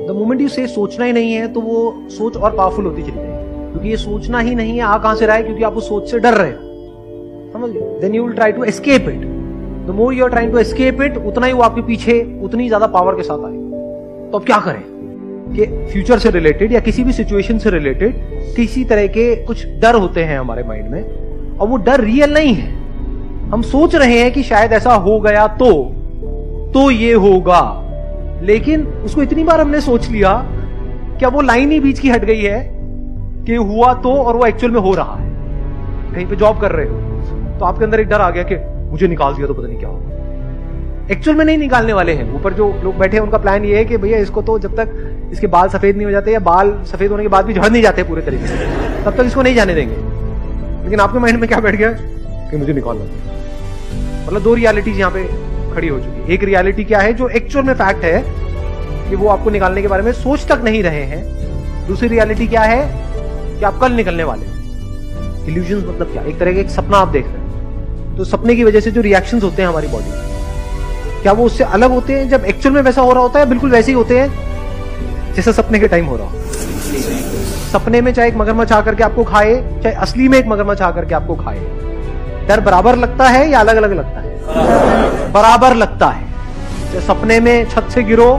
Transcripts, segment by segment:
The moment you से सोचना ही नहीं है, तो वो सोच और पावरफुल होती चली जाएगी, क्योंकि ये सोचना ही नहीं है आ कहां से रहा है, क्योंकि आप उस सोच से डर रहे हो, समझ गए? Then you will try to escape it. The more you are trying to escape it, उतना ही वो आपके पीछे उतनी ज्यादा पावर के साथ आएगा। तो अब क्या करें कि फ्यूचर से रिलेटेड या किसी भी सिचुएशन से रिलेटेड किसी तरह के कुछ डर होते हैं हमारे माइंड में, और वो डर रियल नहीं है। हम सोच रहे हैं कि शायद ऐसा हो गया तो ये होगा, लेकिन उसको इतनी बार हमने सोच लिया, क्या वो लाइन ही बीच की हट गई है कि हुआ तो, और वो एक्चुअल में हो रहा है। कहीं पे जॉब कर रहे हो तो आपके अंदर एक डर आ गया कि मुझे निकाल दिया तो पता नहीं क्या होगा। एक्चुअल में नहीं निकालने वाले हैं। ऊपर जो लोग बैठे हैं उनका प्लान ये है कि भैया इसको तो जब तक इसके बाल सफेद नहीं हो जाते, या बाल सफेद होने के बाद भी झड़ नहीं जाते पूरे तरीके से, तब तक इसको नहीं जाने देंगे। लेकिन आपके माइंड में क्या बैठ गया कि मुझे निकालना। मतलब दो रियलिटीज यहाँ पे खड़ी हो चुकी है। एक रियलिटी क्या है, जो एक्चुअल में फैक्ट है कि वो आपको निकालने के बारे में सोच तक नहीं रहे हैं। दूसरी रियलिटी क्या है कि आप कल निकलने वाले हो। इल्यूजन मतलब क्या, एक तरह का एक सपना आप देख रहे हैं, तो सपने की वजह से जो रिएक्शंस होते हैं हमारी बॉडी में, क्या वो उससे अलग होते हैं जब एक्चुअल में वैसा हो रहा होता है? बिल्कुल वैसे ही होते हैं जैसा सपने के टाइम हो रहा हो। सपने में चाहे एक मगरमच्छ आकर के आपको खाए, चाहे असली में एक मगरमच्छ आकर के आपको खाए, डर बराबर लगता है या अलग अलग लगता है? बराबर लगता है। चाहे सपने में छत से गिरो,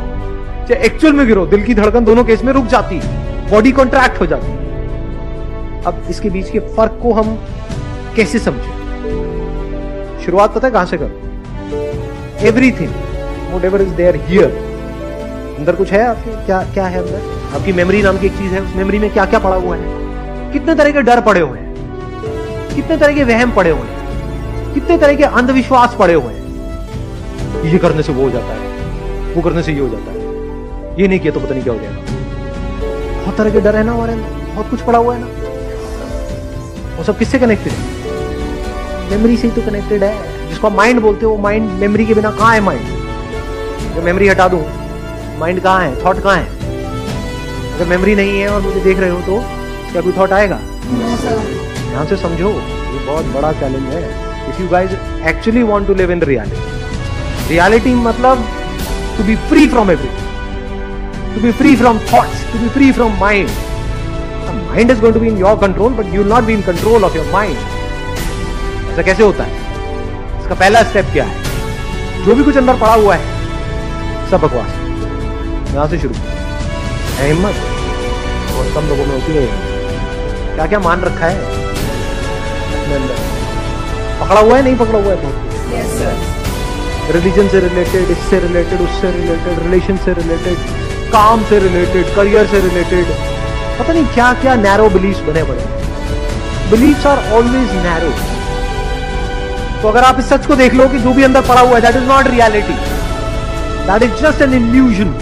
चाहे एक्चुअल में गिरो, दिल की धड़कन दोनों केस में रुक जाती, बॉडी कॉन्ट्रैक्ट हो जाती। अब इसके बीच के फर्क को हम कैसे समझें? शुरुआत पता है कहां से करो? Everything whatever is there here, अंदर कुछ है आपके? क्या क्या है अंदर? आपकी मेमोरी नाम की एक चीज है, उस मेमोरी में क्या क्या पड़ा हुआ है? कितने तरह के डर पड़े हुए हैं, कितने तरह के वहम पड़े हुए हैं, कितने तरह के अंधविश्वास पड़े हुए हैं। ये करने से वो हो जाता है, वो करने से ये हो जाता है, ये नहीं किया तो पता नहीं क्या हो जाएगा। बहुत तरह के डर है ना हमारे अंदर, बहुत कुछ पड़ा हुआ है ना। वो सब किससे कनेक्टेड है? मेमोरी से ही तो कनेक्टेड है। जिसको आप माइंड बोलते हो, माइंड मेमोरी के बिना कहां है माइंड? जब मेमोरी हटा दूं, माइंड कहां है, थॉट कहां है? अगर मेमोरी नहीं है और मुझे देख रहे हो तो क्या कोई थॉट आएगा? ध्यान से समझो, ये बहुत बड़ा चैलेंज है। If you guys actually want to live in reality, reality मतलब to be free from everything, to be free from thoughts, to be free from mind. Mind is going to be in your control, but you will not be in control of your mind. ऐसा कैसे होता है? इसका पहला step क्या है? जो भी कुछ अंदर पड़ा हुआ है सब बकवास, यहां से शुरू है। हिम्मत बहुत कम लोगों में होती है। क्या क्या मान रखा है अपने अंदर, पकड़ा हुआ है, नहीं पकड़ा हुआ है बहुत। Yes sir. रिलीजन से रिलेटेड, इससे रिलेटेड, उससे रिलेटेड, रिलेशन से रिलेटेड, काम से रिलेटेड, करियर से रिलेटेड, पता नहीं क्या क्या नैरो बिलीफ्स बने पड़े। Beliefs are always narrow. तो अगर आप इस सच को देख लो कि जो भी अंदर पड़ा हुआ है, that is not reality, that is just an illusion.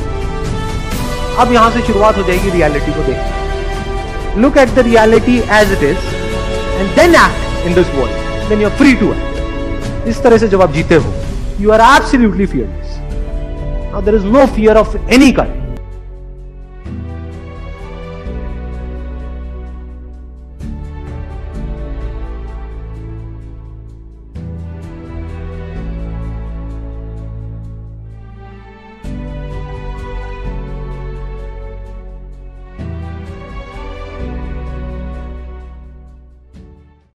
अब यहां से शुरुआत हो जाएगी रियलिटी को देखना। Look at the reality as it is and then act in this world, then you are free to act. इस तरह से जब आप जीते हो, you are absolutely fearless. Now there is no fear of any kind.